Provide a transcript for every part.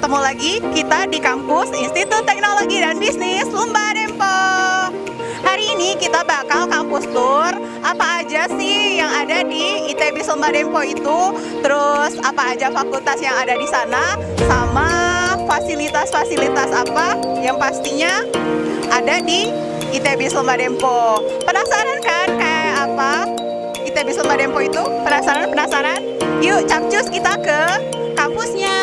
ketemu lagi kita di kampus Institut Teknologi dan Bisnis Lumba Dempo. Hari ini kita bakal kampus tour apa aja sih yang ada di ITB Lumba Dempo itu, terus apa aja fakultas yang ada di sana, sama fasilitas-fasilitas apa yang pastinya ada di ITB Lumba Dempo. Penasaran kan kayak apa ITB Lumba Dempo itu? Penasaran? Yuk capcus kita ke kampusnya.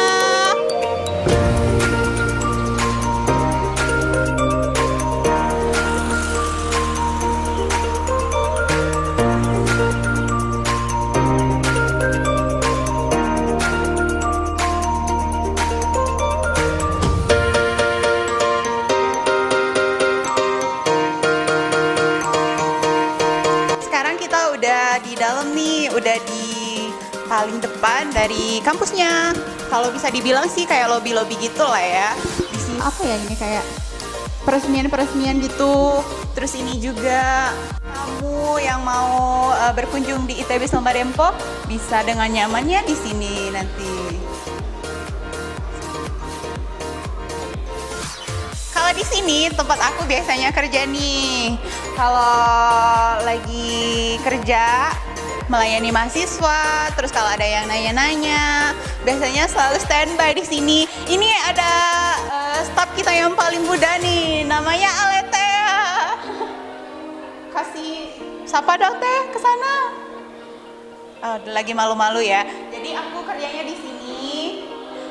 Sekarang kita udah di dalam nih, udah di paling depan dari kampusnya. Kalau bisa dibilang sih kayak lobby-lobby gitu lah ya. Di sini apa ya, ini kayak peresmian-peresmian gitu. Terus ini juga kamu yang mau berkunjung di ITB Lumba Dempo bisa dengan nyamannya di sini nanti. Kalau di sini tempat aku biasanya kerja nih. Kalau lagi kerja melayani mahasiswa, terus kalau ada yang nanya-nanya, biasanya selalu standby di sini. Ini ada staf kita yang paling muda nih, namanya Aletea. Kasih sapa dong Teh ke sana. Oh, lagi malu-malu ya. Jadi aku kerjanya di sini.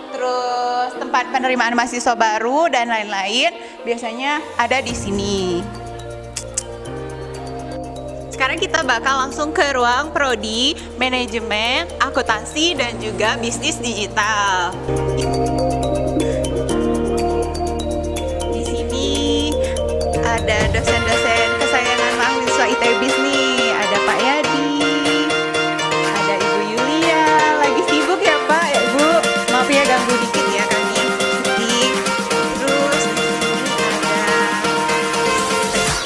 Terus tempat penerimaan mahasiswa baru dan lain-lain biasanya ada di sini. Sekarang kita bakal langsung ke ruang prodi manajemen, akuntansi dan juga bisnis digital. Di sini ada dosen-dosen kesayangan mahasiswa ITB nih. Ada Pak Yadi, ada Ibu Yulia. Lagi sibuk ya Pak, ya Bu? Maaf ya ganggu dikit ya kami. Terus di sini ada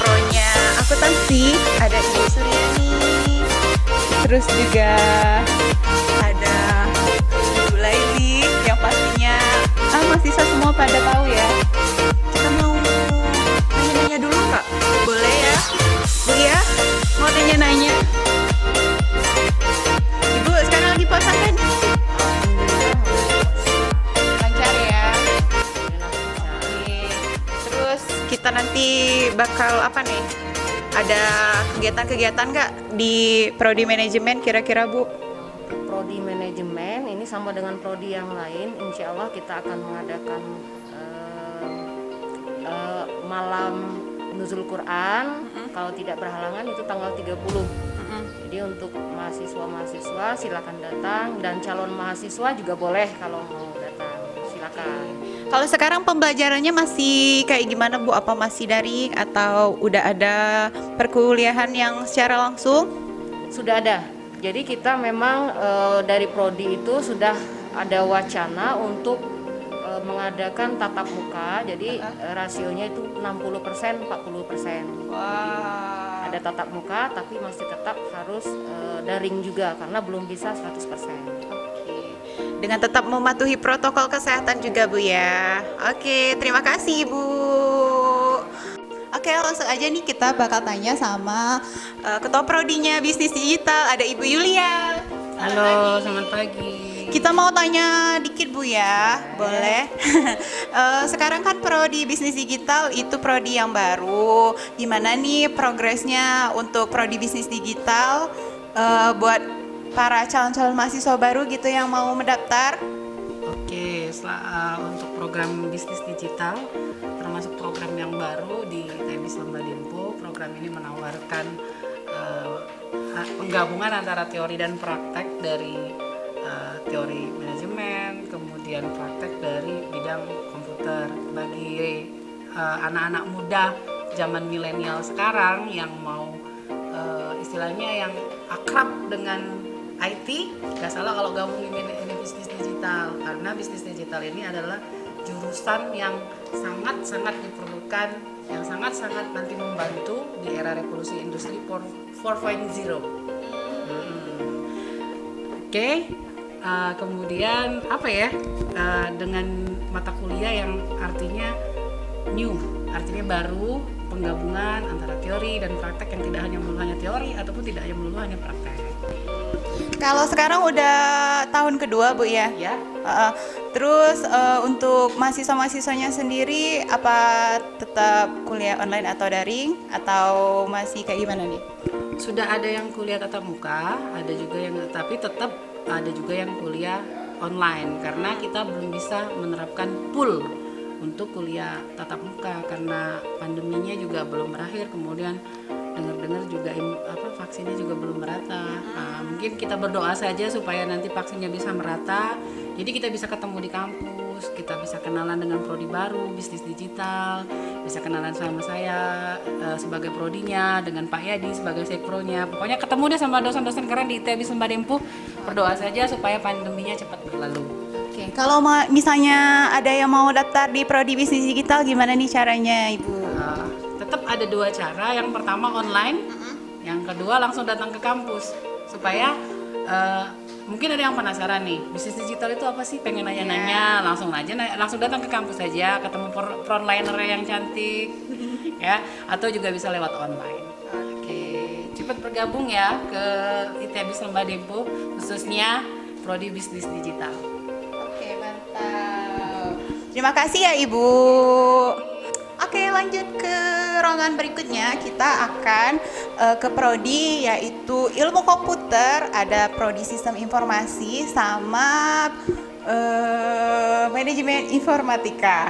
pronya akuntansi, ada Ibu Suryani. Terus juga ada Ibu Laili yang pastinya mahasiswa semua pada tahu ya. Kita mau nanya-nanya dulu Kak? Boleh ya? Bu ya? Mau nanya-nanya? Ibu sekarang lagi puasa kan? Lancar ya? Oke. Terus kita nanti bakal apa nih? Ada kegiatan-kegiatan nggak di prodi manajemen kira-kira Bu? Prodi manajemen ini sama dengan prodi yang lain, insya Allah kita akan mengadakan malam nuzul Quran. Kalau tidak berhalangan itu tanggal 30. Jadi untuk mahasiswa-mahasiswa silakan datang, dan calon mahasiswa juga boleh kalau mau datang, silakan. Kalau sekarang pembelajarannya masih kayak gimana Bu? Apa masih daring atau udah ada perkuliahan yang secara langsung? Sudah ada. Jadi kita memang dari prodi itu sudah ada wacana untuk mengadakan tatap muka. Jadi rasionya itu 60% 40%. Wah. Ada tatap muka tapi masih tetap harus daring juga karena belum bisa 100%. Dengan tetap mematuhi protokol kesehatan juga Bu ya. Oke, terima kasih Bu. Oke, langsung aja nih kita bakal tanya sama ketua prodinya bisnis digital, ada Ibu Yulia. Halo, selamat pagi. Kita mau tanya dikit Bu ya, boleh? Sekarang kan prodi bisnis digital itu prodi yang baru. Gimana nih progresnya untuk prodi bisnis digital buat para calon-calon mahasiswa baru gitu yang mau mendaftar? Oke, untuk program bisnis digital, termasuk program yang baru di ITB Lumba Dempo, program ini menawarkan penggabungan antara teori dan praktek dari teori manajemen, kemudian praktek dari bidang komputer. Bagi anak-anak muda zaman milenial sekarang yang mau istilahnya yang akrab dengan IT, nggak salah kalau gabung ini bisnis digital, karena bisnis digital ini adalah jurusan yang sangat-sangat diperlukan, yang sangat-sangat nanti membantu di era revolusi industri 4.0. Oke. Kemudian apa ya, dengan mata kuliah yang artinya new, artinya baru, penggabungan antara teori dan praktek yang tidak hanya melulu hanya teori ataupun tidak hanya melulu hanya praktek. Kalau sekarang udah tahun kedua Bu ya? Ya, Terus untuk mahasiswa-mahasiswanya sendiri apa tetap kuliah online atau daring atau masih kayak gimana nih? sudah ada yang kuliah tatap muka, ada juga yang tapi tetap ada juga yang kuliah online karena kita belum bisa menerapkan full untuk kuliah tatap muka karena pandeminya juga belum berakhir, kemudian dengar-dengar juga vaksinnya juga belum merata. Nah, mungkin kita berdoa saja supaya nanti vaksinnya bisa merata, jadi kita bisa ketemu di kampus, kita bisa kenalan dengan prodi baru, bisnis digital, bisa kenalan sama saya sebagai prodinya, dengan Pak Yadi sebagai sekpronya. Pokoknya ketemu deh sama dosen-dosen keren di ITB Sumba Dempuh. Berdoa saja supaya pandeminya cepat berlalu. Oke, kalau misalnya ada yang mau daftar di prodi bisnis digital gimana nih caranya Ibu? Tetap ada dua cara, yang pertama online, yang kedua langsung datang ke kampus supaya mungkin ada yang penasaran nih, bisnis digital itu apa sih, pengen nanya-nanya, langsung datang ke kampus saja, ketemu frontliner yang cantik ya, atau juga bisa lewat online. Oke, cepat bergabung ya ke ITB Sumba Dempuh, khususnya prodi bisnis digital. Oke, mantap. Terima kasih ya Ibu. Oke, lanjut ke ruangan berikutnya. Kita akan ke prodi yaitu ilmu komputer, ada prodi sistem informasi sama manajemen informatika.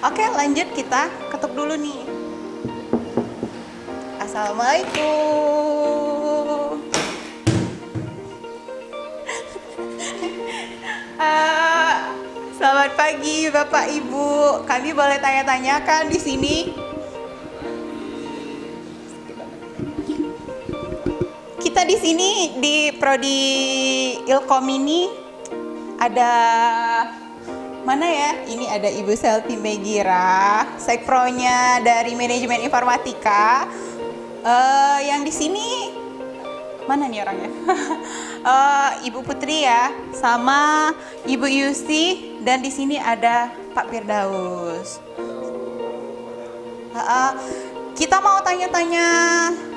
Oke, lanjut, kita ketuk dulu nih. Assalamualaikum. Selamat pagi Bapak Ibu. Kami boleh tanya-tanya kan di sini? Kita di sini di prodi Ilkom ini ada mana ya? Ini ada Ibu Selvi Megira, sekpronya dari manajemen informatika. Yang di sini mana nih orangnya? Ibu Putri ya, sama Ibu Yusti, dan di sini ada Pak Firdaus. Kita mau tanya-tanya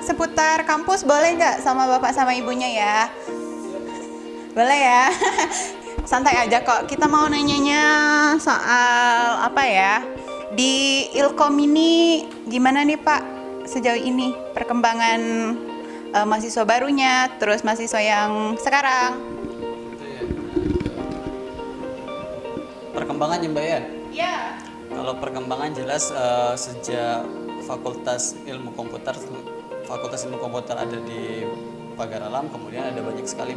seputar kampus, boleh nggak sama Bapak sama Ibunya ya? Boleh ya? Santai aja kok. Kita mau nanyanya soal apa ya? Di Ilkom ini gimana nih Pak sejauh ini perkembangan mahasiswa barunya, terus mahasiswa yang sekarang? Perkembangan ya Mbak ya? Iya. Kalau perkembangan jelas sejak Fakultas Ilmu Komputer ada di Pagar Alam, kemudian ada banyak sekali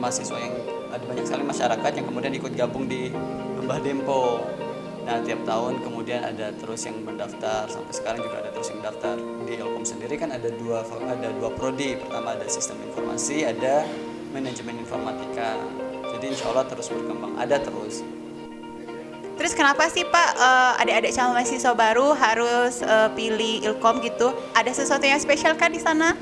masyarakat yang kemudian ikut gabung di Lembah Dempo. Nah, tiap tahun kemudian ada terus yang mendaftar, sampai sekarang juga ada terus yang mendaftar. Di Ilkom sendiri kan ada dua prodi. Pertama ada sistem informasi, ada manajemen informatika. Jadi insya Allah terus berkembang, ada terus. Terus kenapa sih Pak adik-adik calon mahasiswa baru harus pilih Ilkom gitu? Ada sesuatu yang spesial kan di sana?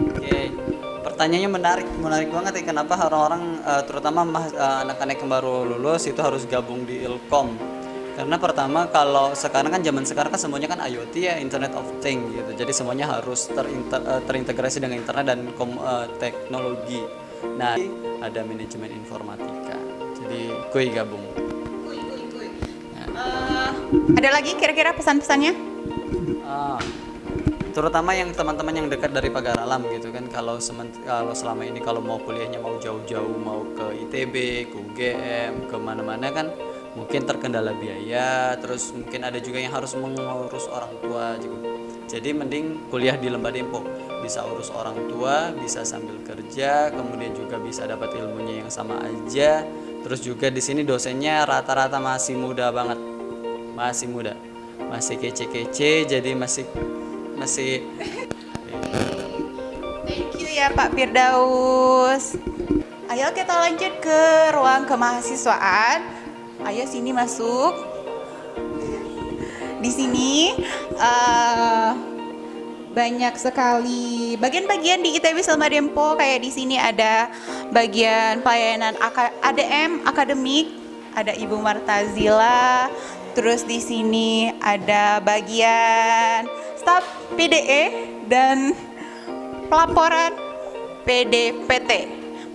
Oke, pertanyaannya menarik banget ya. Kenapa orang-orang terutama anak-anak yang baru lulus itu harus gabung di Ilkom? Karena pertama, kalau sekarang kan zaman sekarang kan semuanya kan IoT ya, Internet of Things gitu. Jadi semuanya harus terintegrasi dengan internet dan teknologi. Nah, ada manajemen informatika. Jadi gue gabung. Ada lagi kira-kira pesan-pesannya? Terutama yang teman-teman yang dekat dari Pagar Alam gitu kan, kalau selama ini kalau mau kuliahnya mau jauh-jauh, mau ke ITB, ke UGM, ke mana-mana kan mungkin terkendala biaya, terus mungkin ada juga yang harus mengurus orang tua juga. Jadi mending kuliah di Lembah Dempo, bisa urus orang tua, bisa sambil kerja, kemudian juga bisa dapat ilmunya yang sama aja. Terus juga di sini dosennya rata-rata masih muda banget, masih kece-kece, jadi masih. Thank you ya Pak Firdaus. Ayo kita lanjut ke ruang kemahasiswaan. Ayo sini masuk. Di sini banyak sekali bagian-bagian di ITB Sumba Dempuh. Kayak di sini ada bagian pelayanan ADM akademik, ada Ibu Martazila. Terus di sini ada bagian staf PDE dan pelaporan PDPT.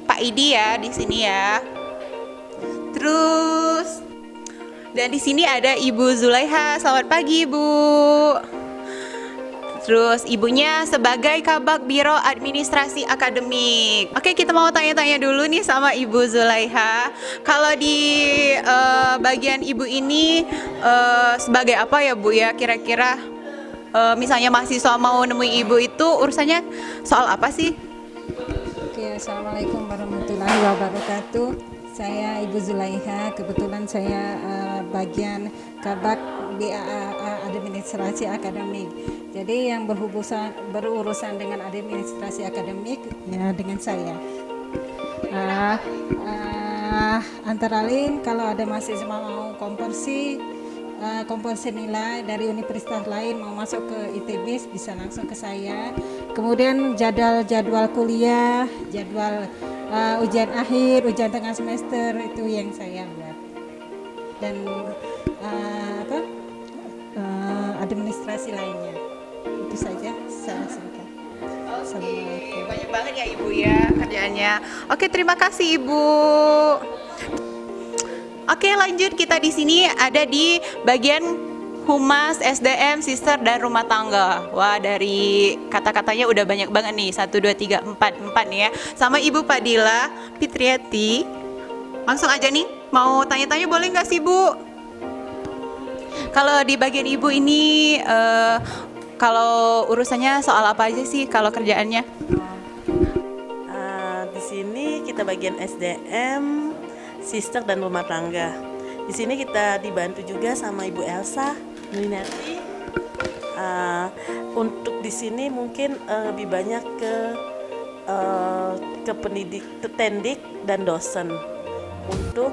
Pak Idi ya di sini ya. Terus dan di sini ada Ibu Zulaiha. Selamat pagi, Ibu. Terus ibunya sebagai Kabak Biro Administrasi Akademik. Oke, kita mau tanya-tanya dulu nih sama Ibu Zulaiha. Kalau di bagian Ibu ini sebagai apa ya, Bu ya? Kira-kira misalnya mahasiswa mau nemui Ibu itu urusannya soal apa sih? Oke, Assalamualaikum warahmatullahi wabarakatuh. Saya Ibu Zulaiha, kebetulan saya bagian Kabak BAA Administrasi Akademik. Jadi yang berurusan dengan administrasi akademik ya dengan saya. Antara lain kalau ada mahasiswa mau konversi nilai dari universitas lain mau masuk ke ITB bisa langsung ke saya. Kemudian jadwal kuliah, jadwal ujian akhir, ujian tengah semester itu yang saya buat. Dan administrasi lainnya. Itu saja saya singkat. Oke, banyak banget ya Ibu ya kerjaannya. Oke, terima kasih Ibu. Oke, lanjut kita di sini ada di bagian Humas, SDM, Sister dan Rumah Tangga. Wah, dari kata-katanya udah banyak banget nih. 1 2 3 4 nih ya. Sama Ibu Fadila Fitriati. Langsung aja nih, mau tanya-tanya boleh nggak sih Bu? Kalau di bagian Ibu ini kalau urusannya soal apa aja sih kalau kerjaannya? Di sini kita bagian SDM, Sister dan Rumah Tangga. Di sini kita dibantu juga sama Ibu Elsa Nulinati. Untuk di sini mungkin lebih banyak ke tendik dan dosen. Untuk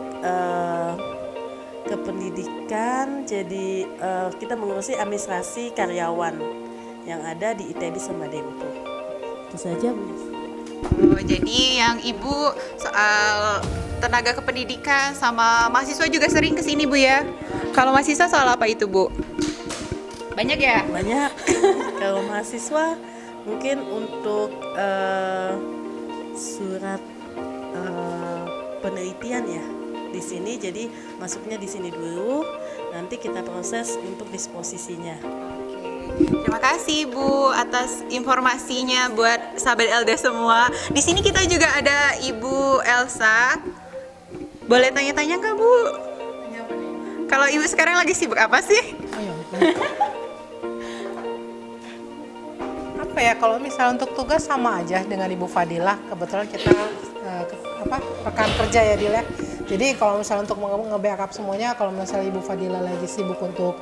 kependidikan, jadi kita mengurusi administrasi karyawan yang ada di ITB sama Dempo. Itu saja, Bu. Oh, jadi yang Ibu soal tenaga kependidikan sama mahasiswa juga sering kesini Bu ya? Kalau mahasiswa soal apa itu Bu? Banyak ya? Banyak. Kalau mahasiswa mungkin untuk surat penelitian ya di sini, jadi masuknya di sini dulu, nanti kita proses untuk disposisinya. Terima kasih Bu atas informasinya buat sahabat LD semua. Di sini kita juga ada Ibu Elsa. Boleh tanya-tanya nggak Bu? Kalau Ibu sekarang lagi sibuk apa sih? Apa ya, kalau misalnya untuk tugas sama aja dengan Ibu Fadilah. Kebetulan kita rekan kerja ya Dil ya. Jadi kalau misalnya untuk nge-backup semuanya, kalau misalnya Ibu Fadilah lagi sibuk untuk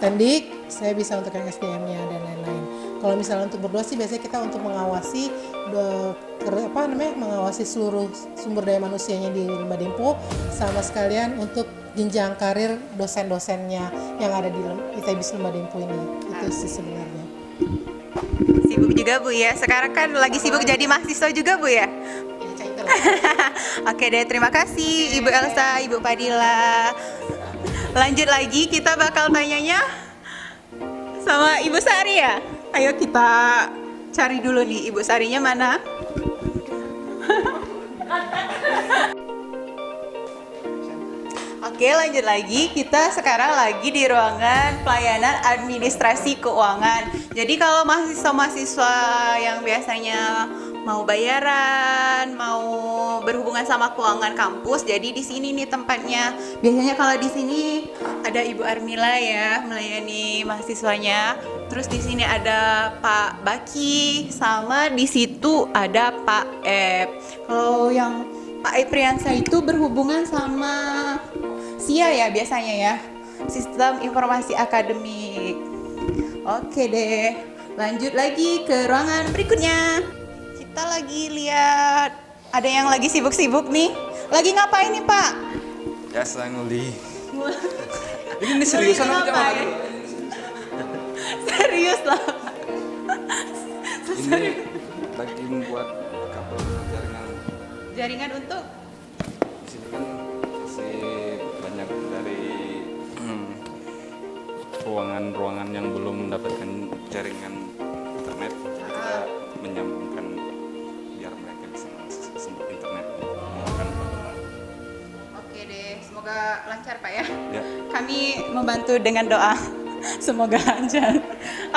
tendik, saya bisa untuk yang SDM-nya dan lain-lain. Kalau misalnya untuk berdua sih biasanya kita untuk mengawasi mengawasi seluruh sumber daya manusianya di Limba Dempo, sama sekalian untuk jenjang karir dosen-dosennya yang ada di ITB Limba Dempo ini. Itu sih sebenarnya. Sibuk juga Bu ya. Sekarang kan lagi sibuk jadi mahasiswa juga Bu ya. Oke deh, terima kasih Ibu Elsa, Ibu Fadila. Lanjut lagi, kita bakal tanyanya sama Ibu Sari ya. Ayo kita cari dulu nih Ibu Sarinya mana. Oke, lanjut lagi. Kita sekarang lagi di ruangan pelayanan administrasi keuangan. Jadi kalau mahasiswa-mahasiswa yang biasanya mau bayaran, mau berhubungan sama keuangan kampus, jadi di sini nih tempatnya. Biasanya kalau di sini ada Ibu Armila ya melayani mahasiswanya. Terus di sini ada Pak Baki, sama di situ ada Pak Ep. Kalau yang Pak Epriansa itu berhubungan sama SIA ya biasanya ya, Sistem Informasi Akademik. Oke deh, lanjut lagi ke ruangan berikutnya. Kita lagi lihat ada yang lagi sibuk-sibuk nih. Lagi ngapain nih Pak? Biasa nguli. Ini seriusan apa ngapain? Serius lah. Ini lagi membuat kabel jaringan. Jaringan untuk Di sini kan ruangan-ruangan yang belum mendapatkan jaringan internet, kita menyambungkan biar mereka bisa mengakses internet menggunakan penggunaan. Oke deh, semoga lancar Pak ya. Ya. Kami membantu dengan doa. Semoga lancar.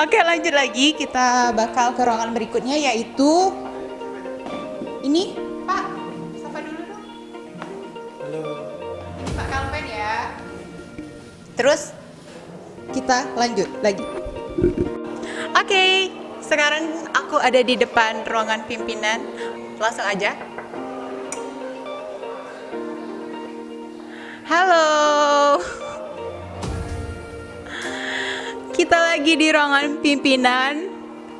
Oke, lanjut lagi. Kita bakal ke ruangan berikutnya yaitu ini, Pak. Sapa dulu dong. Halo. Pak Kalpen ya. Terus kita lanjut lagi. Oke, sekarang aku ada di depan ruangan pimpinan. Langsung aja. Halo. Kita lagi di ruangan pimpinan.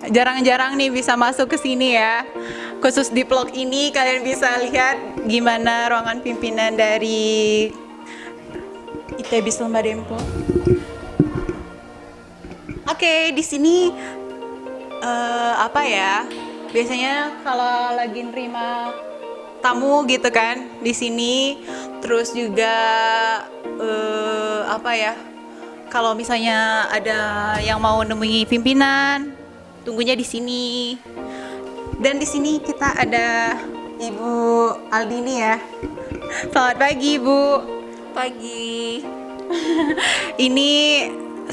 Jarang-jarang nih bisa masuk ke sini ya. Khusus di vlog ini kalian bisa lihat gimana ruangan pimpinan dari ITB Selma Dempo. Oke, di sini apa ya? Biasanya kalau lagi nerima tamu gitu kan di sini, terus juga apa ya? Kalau misalnya ada yang mau nemui pimpinan, tunggunya di sini. Dan di sini kita ada Ibu Aldini ya. Selamat pagi, Ibu. Pagi. Ini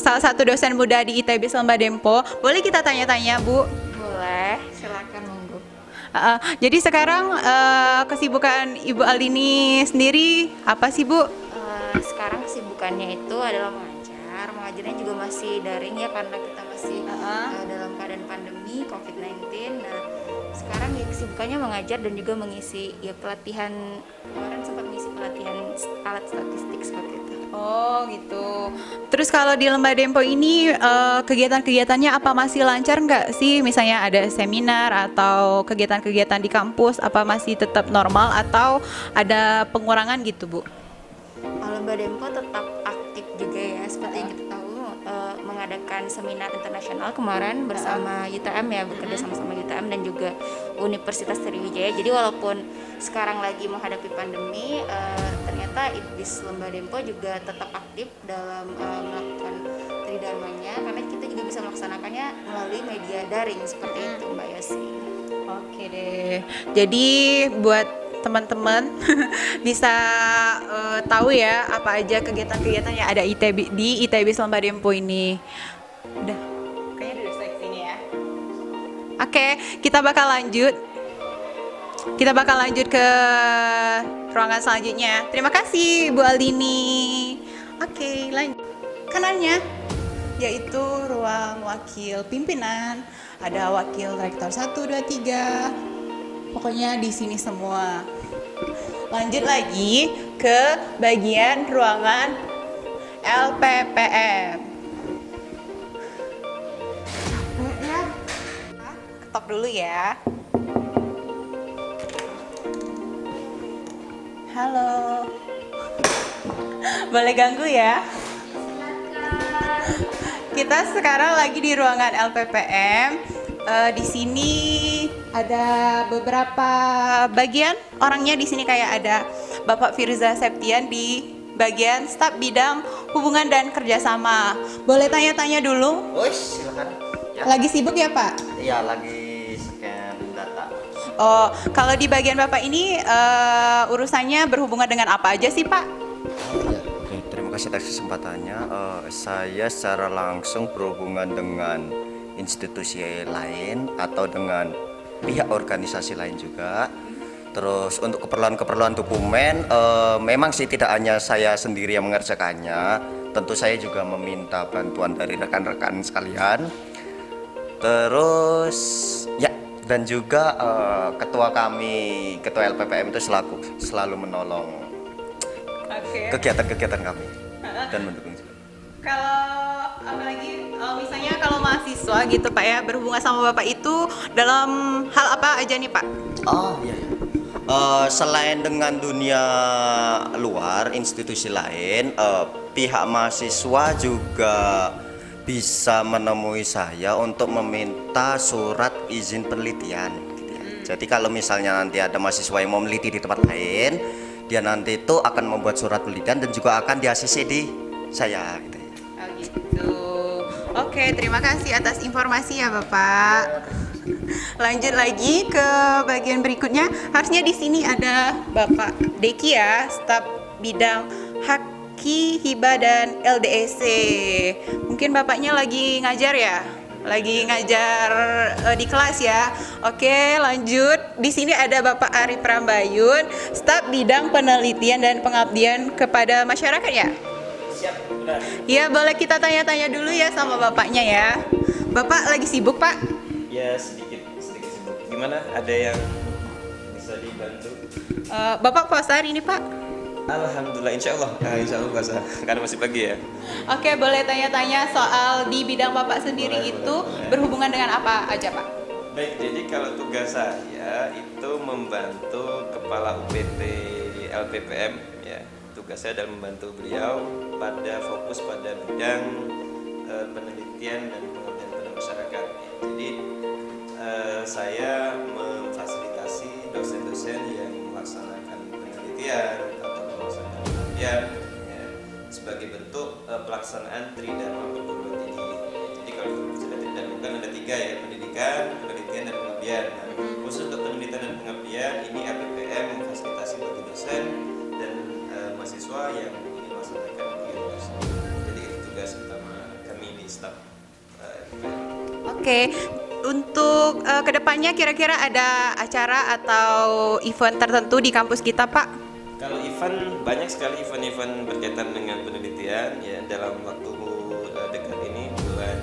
salah satu dosen muda di ITB Selma Dempo. Boleh kita tanya-tanya, Bu? Boleh, silakan monggo. Jadi sekarang kesibukan Ibu Aldini sendiri apa sih, Bu? Sekarang kesibukannya itu adalah mengajarnya juga masih daring ya karena kita masih dalam keadaan pandemi COVID-19. Nah, sekarang ya kesibukannya mengajar dan juga mengisi ya pelatihan, kemarin sempat mengisi pelatihan alat statistik seperti itu. Oh gitu. Terus kalau di Lembah Dempo ini kegiatan-kegiatannya apa masih lancar nggak sih? Misalnya ada seminar atau kegiatan-kegiatan di kampus apa masih tetap normal atau ada pengurangan gitu, Bu? Lembah Dempo tetap aktif juga ya, seperti yang kita tahu mengadakan seminar internasional kemarin bersama UTM ya, bekerja sama UTM dan juga Universitas Sriwijaya. Jadi walaupun sekarang lagi menghadapi pandemi, ternyata ITBIS Lembah Dempo juga tetap aktif dalam melakukan tridharmanya karena kita juga bisa melaksanakannya melalui media daring seperti itu, Mbak Yosi. Oke deh. Jadi buat teman-teman bisa tahu ya apa aja kegiatan-kegiatan yang ada di ITB Selma Dempo ini. Udah, kayaknya udah selesai sini ya. Oke, kita bakal lanjut. Kita bakal lanjut ke ruangan selanjutnya. Terima kasih Bu Aldini. Oke, lanjut. Kanannya yaitu ruang wakil pimpinan. Ada wakil rektor 1, 2, 3. Pokoknya di sini semua. Lanjut lagi ke bagian ruangan LPPM. Capek ya? Ketok dulu ya. Halo. Boleh ganggu ya? Kita sekarang lagi di ruangan LPPM. Di sini ada beberapa bagian orangnya. Di sini kayak ada Bapak Firza Septian di bagian staf bidang hubungan dan kerjasama. Boleh tanya-tanya dulu? Oh, silakan. Ya. Lagi sibuk ya Pak? Iya, lagi scan data. Oh, kalau di bagian Bapak ini urusannya berhubungan dengan apa aja sih Pak? Ya, oke. Terima kasih atas kesempatannya. Saya secara langsung berhubungan dengan institusi lain atau dengan pihak organisasi lain juga. Terus untuk keperluan-keperluan dokumen, memang sih tidak hanya saya sendiri yang mengerjakannya. Tentu saya juga meminta bantuan dari rekan-rekan sekalian. Terus ya, dan juga ketua kami, ketua LPPM itu selalu menolong kegiatan-kegiatan kami dan mendukung juga. Kalau apalagi misalnya kalau mahasiswa gitu Pak ya, berhubungan sama Bapak itu dalam hal apa aja nih Pak? Oh iya, iya. Selain dengan dunia luar, institusi lain, pihak mahasiswa juga bisa menemui saya untuk meminta surat izin penelitian gitu ya. Jadi kalau misalnya nanti ada mahasiswa yang mau meneliti di tempat lain, dia nanti itu akan membuat surat penelitian dan juga akan di-ACC di saya gitu ya. Oh gitu. Oke, terima kasih atas informasi ya Bapak. Lanjut lagi ke bagian berikutnya. Harusnya di sini ada Bapak Deki ya, staf bidang Haki, Hibah dan LDEC. Mungkin Bapaknya lagi ngajar ya? Lagi ngajar di kelas ya. Oke, lanjut. Di sini ada Bapak Ari Prambayun, staf bidang penelitian dan pengabdian kepada masyarakat ya? Siap, benar. Ya, boleh kita tanya-tanya dulu ya sama Bapaknya ya. Bapak lagi sibuk, Pak? Ya sedikit sibuk. Gimana? Ada yang bisa dibantu? Bapak puasa hari ini, Pak? Alhamdulillah, insya Allah puasa. Karena masih pagi ya. Oke, boleh tanya-tanya soal di bidang Bapak sendiri itu berhubungan dengan apa aja, Pak? Baik, jadi kalau tugas saya itu membantu Kepala UPT LPPM ya. Tugas saya adalah membantu beliau fokus pada bidang penelitian dan pengabdian pada masyarakat. Jadi saya memfasilitasi dosen-dosen yang melaksanakan penelitian atau melaksanakan pengabdian ya, sebagai bentuk pelaksanaan tridharma perguruan tinggi. Jadi kalau sudah tridharma kan ada 3 ya, pendidikan, penelitian dan pengabdian. Nah, khusus untuk penelitian dan pengabdian ini LPPM memfasilitasi bagi dosen dan mahasiswa yang ingin melaksanakan kegiatan. Jadi itu tugas utama kami di staf LPPM. Oke, untuk kedepannya kira-kira ada acara atau event tertentu di kampus kita, Pak? Kalau event, banyak sekali event-event berkaitan dengan penelitian ya dalam waktu dekat ini bulan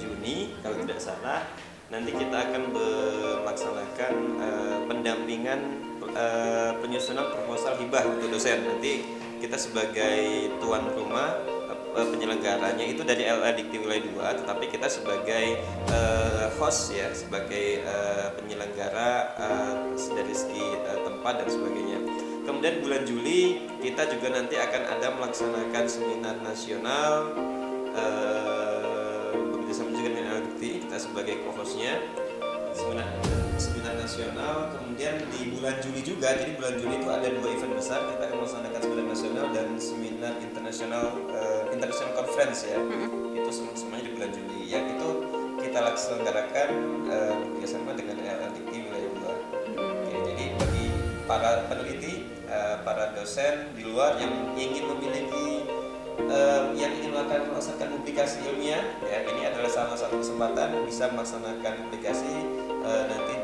Juni kalau tidak salah nanti kita akan melaksanakan pendampingan penyusunan proposal hibah untuk dosen. Nanti kita sebagai tuan rumah penyelenggaranya itu dari LA Dikti Wilayah 2, tetapi kita sebagai host ya, sebagai penyelenggara dari segi tempat dan sebagainya. Kemudian bulan Juli kita juga nanti akan ada melaksanakan seminar nasional bekerjasama juga dengan LA Dikti, kita sebagai co-hostnya seminar nasional. Kemudian di bulan Juli juga, jadi bulan Juli itu ada 2 event besar, kita akan melaksanakan seminar nasional dan seminar international conference ya. Itu semuanya di bulan Juli yang itu kita laksanakan bekerjasama dengan LA Dikti Wilayah 2. Oke, jadi bagi para peneliti, para dosen di luar yang ingin memiliki yang ingin melaksanakan publikasi ilmiah ya, ini adalah salah satu kesempatan bisa melaksanakan publikasi nanti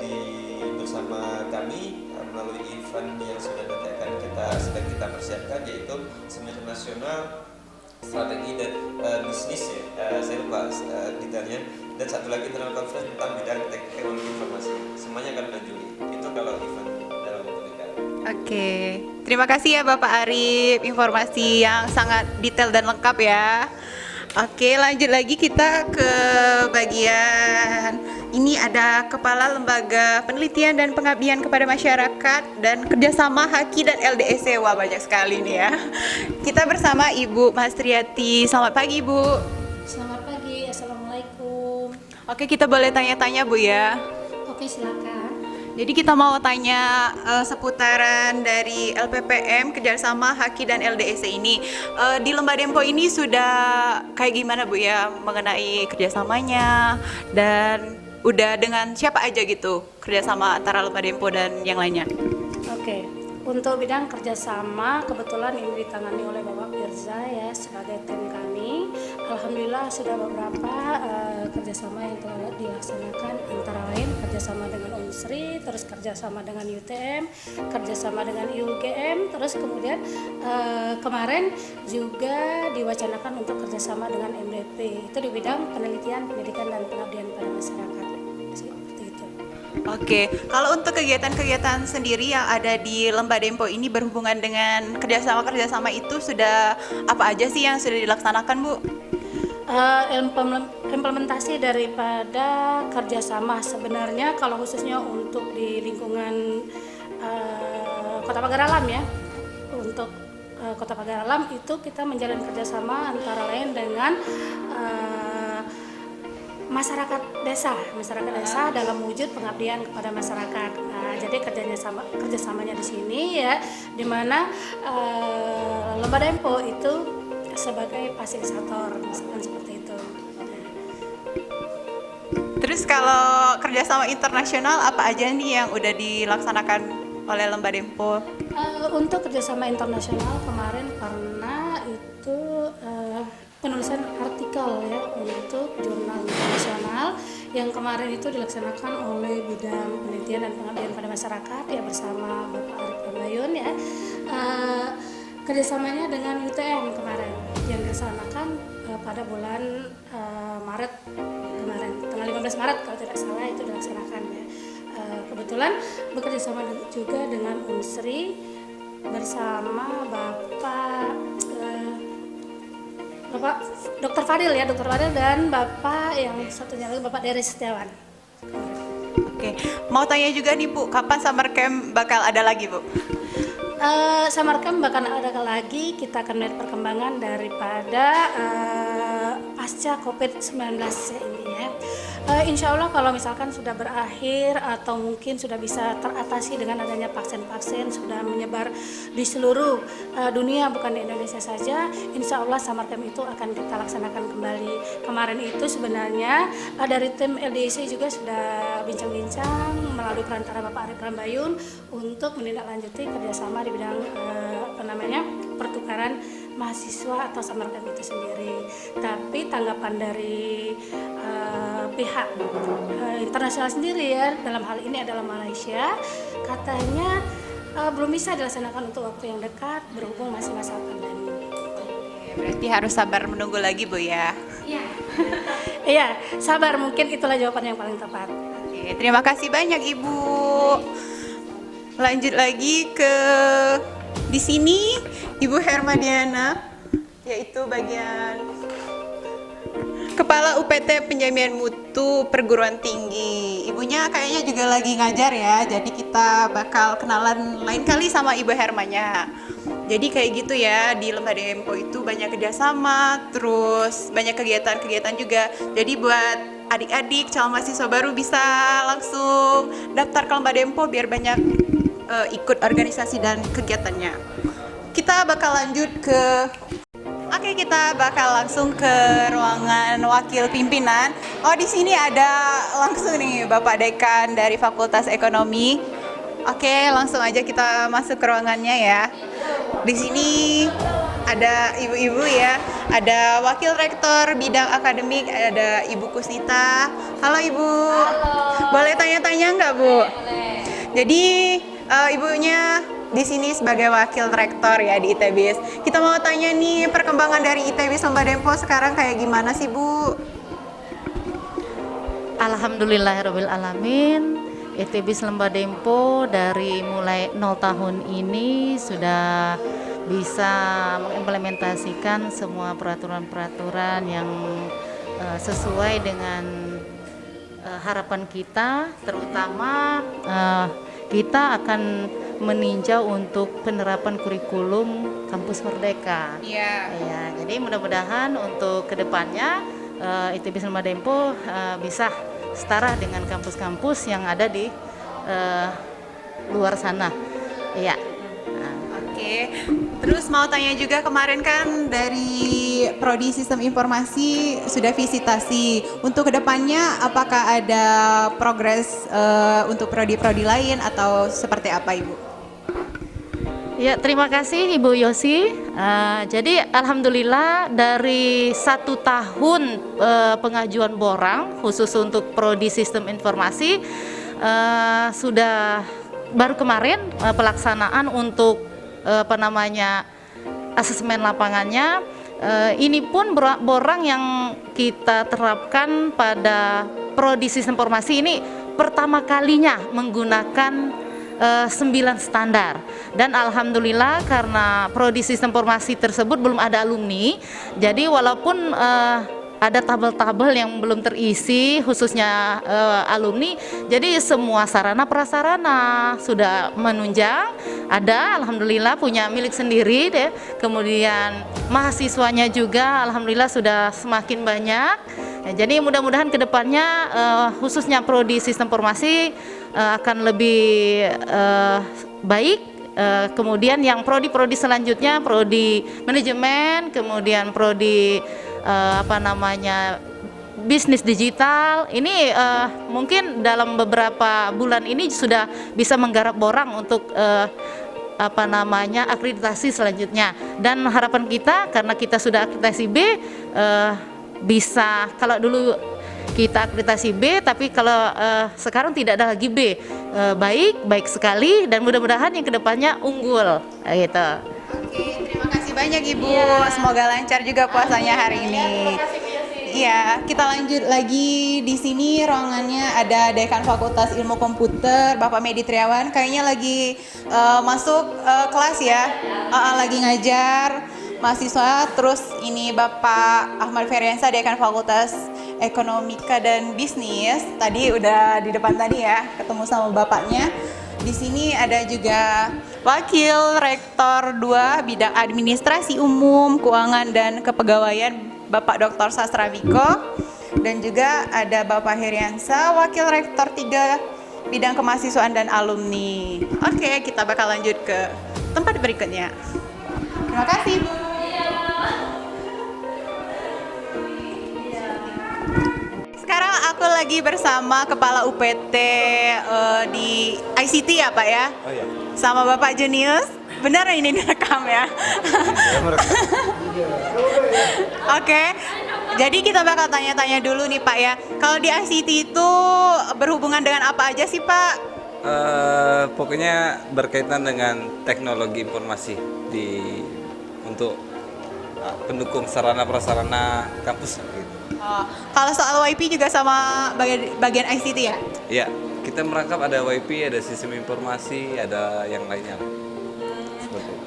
bersama kami melalui event yang sudah sedang kita persiapkan, yaitu seminar nasional strategi dan bisnis ya, saya lupa detailnya, dan satu lagi internal conference tentang bidang teknologi informasi. Semuanya akan bulan Juli. Itu kalau event dalam waktu dekat. Oke, terima kasih ya Bapak Arif, informasi yang sangat detail dan lengkap ya. Oke, lanjut lagi kita ke bagian ini, ada Kepala Lembaga Penelitian dan Pengabdian kepada Masyarakat dan Kerjasama Haki dan LDEC. Wah, banyak sekali nih ya. Kita bersama Ibu Mas Triati. Selamat pagi, Bu. Selamat pagi, Assalamualaikum. Oke, kita boleh tanya-tanya, Bu ya? Oke, silakan. Jadi kita mau tanya seputaran dari LPPM kerjasama Haki dan LDEC ini. Di Lembah Dempo ini sudah kayak gimana Bu ya mengenai kerjasamanya, dan udah dengan siapa aja gitu kerjasama antara Lembah Dempo dan yang lainnya? Oke, untuk bidang kerjasama kebetulan ini ditangani oleh Bapak Firza ya sebagai tim kami. Alhamdulillah sudah beberapa kerjasama yang telah dilaksanakan, antara lain kerjasama dengan Unsri, terus kerjasama dengan UTM, kerjasama dengan IUGM, terus kemudian kemarin juga diwacanakan untuk kerjasama dengan MDP, itu di bidang penelitian, pendidikan dan pengabdian pada masyarakat. Seperti itu. Oke, kalau untuk kegiatan-kegiatan sendiri yang ada di Lembah Dempo ini berhubungan dengan kerjasama itu sudah apa aja sih yang sudah dilaksanakan, Bu? Implementasi daripada kerjasama sebenarnya kalau khususnya untuk di lingkungan Kota Pagar Alam ya, untuk Kota Pagar Alam itu kita menjalin kerjasama antara lain dengan masyarakat desa dalam wujud pengabdian kepada masyarakat. Nah, jadi kerjasamanya di sini ya, di mana Lembah Dempo itu sebagai fasilitator, misalkan seperti itu. Terus kalau kerjasama internasional apa aja nih yang udah dilaksanakan oleh Lembah Dempo? Untuk kerjasama internasional kemarin pernah itu penulisan artikel ya untuk jurnal internasional yang kemarin itu dilaksanakan oleh bidang penelitian dan pengabdian pada masyarakat ya bersama Bapak Arif Rambayun ya. Kerjasamanya dengan UTM kemarin yang dilaksanakan pada bulan Maret kemarin, tanggal 15 Maret kalau tidak salah itu dilaksanakan ya. Kebetulan bekerja sama juga dengan Unsri bersama Bapak Dr. Fadil ya, Dr. Fadil dan Bapak yang satunya lagi Bapak Dery Setiawan. Oke, mau tanya juga nih Bu, kapan summer camp bakal ada lagi Bu? Summer camp bakal ada lagi, kita akan melihat perkembangan daripada pasca COVID-19 ini ya. Insya Allah kalau misalkan sudah berakhir atau mungkin sudah bisa teratasi dengan adanya vaksin-vaksin sudah menyebar di seluruh dunia bukan di Indonesia saja, insya Allah summer camp itu akan kita laksanakan kembali. Kemarin itu sebenarnya dari tim LDIC juga sudah bincang-bincang melalui perantara Bapak Arif Rambayun untuk menindaklanjuti kerjasama di bidang pertukaran mahasiswa atau summer camp itu sendiri. Tapi tanggapan dari pihak internasional sendiri ya dalam hal ini adalah Malaysia, katanya belum bisa dilaksanakan untuk waktu yang dekat berhubung masih masa pandemi. Berarti harus sabar menunggu lagi Bu ya? Iya. Iya, sabar, mungkin itulah jawaban yang paling tepat. Oke, terima kasih banyak Ibu. Lanjut lagi ke di sini Ibu Hermadiana, yaitu bagian Kepala UPT Penjaminan Mutu Perguruan Tinggi. Ibunya kayaknya juga lagi ngajar ya, jadi kita bakal kenalan lain kali sama Ibu Hermanya. Jadi kayak gitu ya, di Lembah Dempo itu banyak kerjasama, terus banyak kegiatan-kegiatan juga. Jadi buat adik-adik calon mahasiswa baru bisa langsung daftar ke Lembah Dempo biar banyak ikut organisasi dan kegiatannya. Kita bakal lanjut ke kita bakal langsung ke ruangan wakil pimpinan. Oh, di sini ada langsung nih Bapak Dekan dari Fakultas Ekonomi. Oke, langsung aja kita masuk ke ruangannya ya. Di sini ada ibu-ibu ya. Ada Wakil Rektor Bidang Akademik, ada Ibu Kusnita. Halo Ibu. Halo. Boleh tanya-tanya nggak Bu? Boleh. Jadi ibunya di sini sebagai wakil rektor ya di ITBIS. Kita mau tanya nih perkembangan dari ITBIS Lembah Dempo sekarang kayak gimana sih Bu? Alhamdulillahirabbil alamin. ITBIS Lembah Dempo dari mulai 0 tahun ini sudah bisa mengimplementasikan semua peraturan-peraturan yang sesuai dengan harapan kita, terutama kita akan meninjau untuk penerapan kurikulum Kampus Merdeka. Iya. Ya, jadi mudah-mudahan untuk kedepannya ITBIS Lembah Dempo bisa setara dengan kampus-kampus yang ada di luar sana. Iya. Oke. Terus mau tanya juga, kemarin kan dari Prodi Sistem Informasi sudah visitasi. Untuk kedepannya apakah ada progres untuk prodi-prodi lain atau seperti apa Ibu? Ya, terima kasih Ibu Yosi. Jadi alhamdulillah dari 1 tahun pengajuan borang khusus untuk Prodi Sistem Informasi sudah baru kemarin pelaksanaan untuk asesmen lapangannya. Ini pun borang yang kita terapkan pada Prodi Sistem Informasi ini pertama kalinya menggunakan 9 standar, dan alhamdulillah karena Prodi Sistem Informasi tersebut belum ada alumni, jadi walaupun ada tabel-tabel yang belum terisi khususnya alumni, jadi semua sarana prasarana sudah menunjang, ada alhamdulillah punya milik sendiri deh. Kemudian mahasiswanya juga alhamdulillah sudah semakin banyak. Ya, jadi mudah-mudahan kedepannya khususnya Prodi Sistem Informasi akan lebih baik. Kemudian yang prodi-prodi selanjutnya, Prodi Manajemen, kemudian Prodi bisnis digital ini mungkin dalam beberapa bulan ini sudah bisa menggarap borang untuk akreditasi selanjutnya. Dan harapan kita karena kita sudah akreditasi B, bisa, kalau dulu kita akreditasi B, tapi kalau sekarang tidak ada lagi B, baik sekali, dan mudah-mudahan yang kedepannya unggul gitu. Oke, terima kasih banyak Ibu. Semoga lancar juga puasanya hari ini. Iya, kita lanjut lagi. Di sini ruangannya ada Dekan Fakultas Ilmu Komputer, Bapak Medi Triawan. Kayaknya lagi masuk kelas ya, lagi ngajar mahasiswa. Terus ini Bapak Ahmad Feriansa, Dekan Fakultas Ekonomika dan Bisnis. Tadi udah di depan tadi ya, ketemu sama bapaknya. Di sini ada juga Wakil Rektor 2 Bidang Administrasi Umum, Keuangan dan Kepegawaian, Bapak Dr. Sastra Miko, dan juga ada Bapak Heriansa, Wakil Rektor 3 Bidang Kemahasiswaan dan Alumni. Oke, kita bakal lanjut ke tempat berikutnya. Terima kasih, Bu. Sekarang aku lagi bersama Kepala UPT di ICT ya Pak ya? Oh iya. Sama Bapak Junius. Benar ini direkam ya? Oke, jadi kita bakal tanya-tanya dulu nih Pak ya. Kalau di ICT itu berhubungan dengan apa aja sih Pak? Pokoknya berkaitan dengan teknologi informasi untuk pendukung sarana prasarana kampus gitu. Oh, kalau soal WIP juga sama bagian ICT ya? Iya, kita merangkap ada WIP, ada sistem informasi, ada yang lainnya.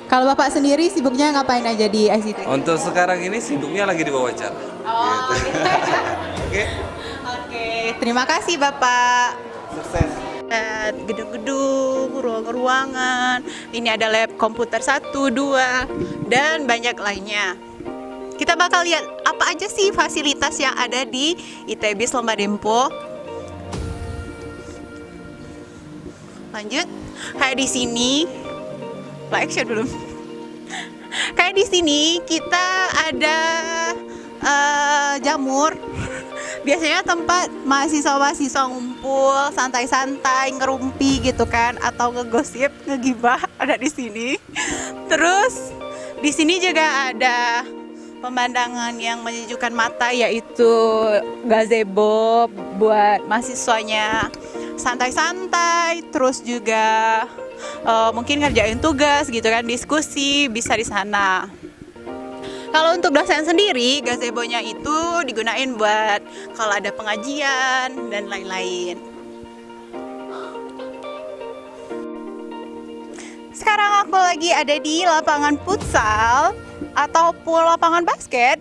Kalau Bapak sendiri sibuknya ngapain aja di ICT? Untuk sekarang ini sibuknya lagi di wawancara. Oh, gitu. Oke, terima kasih Bapak. Sukses. Gedung-gedung, ruang-ruangan. Ini ada lab komputer 1, 2, dan banyak lainnya. Kita bakal lihat apa aja sih fasilitas yang ada di ITB Lomba Dempo. Lanjut, kayak di sini. Play action belum? Kayak di sini kita ada jamur. Biasanya tempat mahasiswa-mahasiswa ngumpul, santai-santai, ngerumpi gitu kan, atau ngegosip, ngegibah ada di sini. Terus di sini juga ada pemandangan yang menyejukkan mata, yaitu gazebo buat mahasiswanya santai-santai. Terus juga mungkin ngerjain tugas gitu kan, diskusi bisa di sana. Kalau untuk dosen sendiri, gazebo-nya itu digunain buat kalau ada pengajian dan lain-lain. Sekarang aku lagi ada di lapangan futsal ataupun lapangan basket.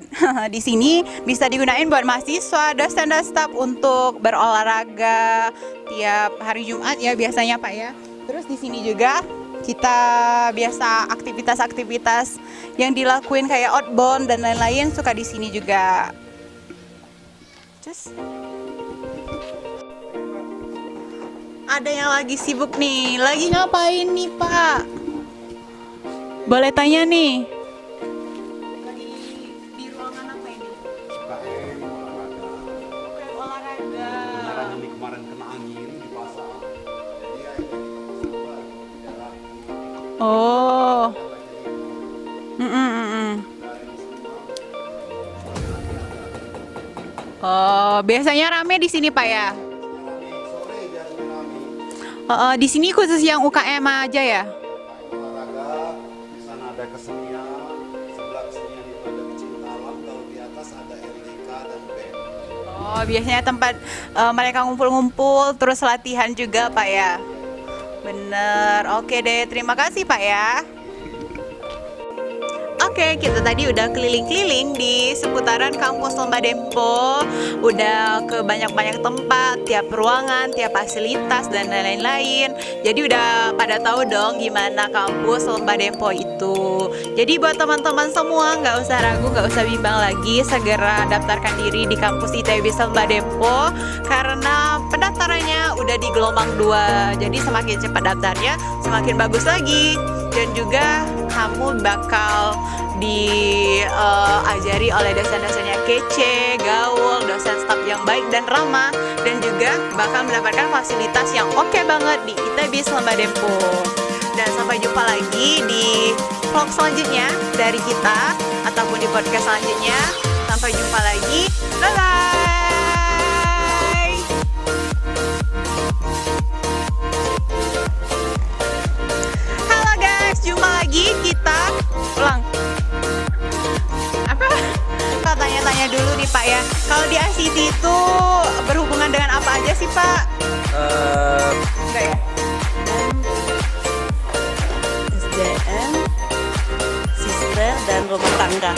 Di sini bisa digunain buat mahasiswa, dosen dan staf untuk berolahraga tiap hari Jumat ya biasanya Pak ya. Terus di sini juga kita biasa aktivitas-aktivitas yang dilakuin kayak outbound dan lain-lain suka di sini juga. Terus ada yang lagi sibuk nih, lagi ngapain nih Pak? Boleh tanya nih. Lagi di ruangan apa ini? Olahraga. Beneran ini kemarin kena angin di pasar. Oh. Oh, biasanya rame di sini Pak ya? Di sini khusus yang UKM aja ya? Olahraga, di sana ada kesenian, sebelah kesenian itu ada pecinta alam, kalau di atas ada LDK dan BEM. Oh, biasanya tempat mereka ngumpul-ngumpul terus latihan juga Pak ya? Bener, oke deh, terima kasih Pak ya. Oke, kita tadi udah keliling-keliling di seputaran kampus Lomba Dempo, udah ke banyak-banyak tempat, tiap ruangan, tiap fasilitas dan lain-lain. Jadi udah pada tahu dong gimana kampus Lomba Dempo itu. Jadi buat teman-teman semua nggak usah ragu, nggak usah bimbang lagi, segera daftarkan diri di kampus ITB Lomba Dempo karena pendaftarannya udah di gelombang 2. Jadi semakin cepat daftarnya, semakin bagus lagi. Dan juga kamu bakal ajari oleh dosen-dosennya kece, gaul, dosen staf yang baik dan ramah, dan juga bakal mendapatkan fasilitas yang oke banget di ITB Lembah Dempo. Dan sampai jumpa lagi di vlog selanjutnya dari kita ataupun di podcast selanjutnya. Sampai jumpa lagi. Bye bye. Halo guys, jumpa lagi kita ulang. Apa? Pak tanya-tanya dulu nih Pak ya. Kalau di ICT itu berhubungan dengan apa aja sih Pak? Enggak ya? SDM, sister dan rumah tangga.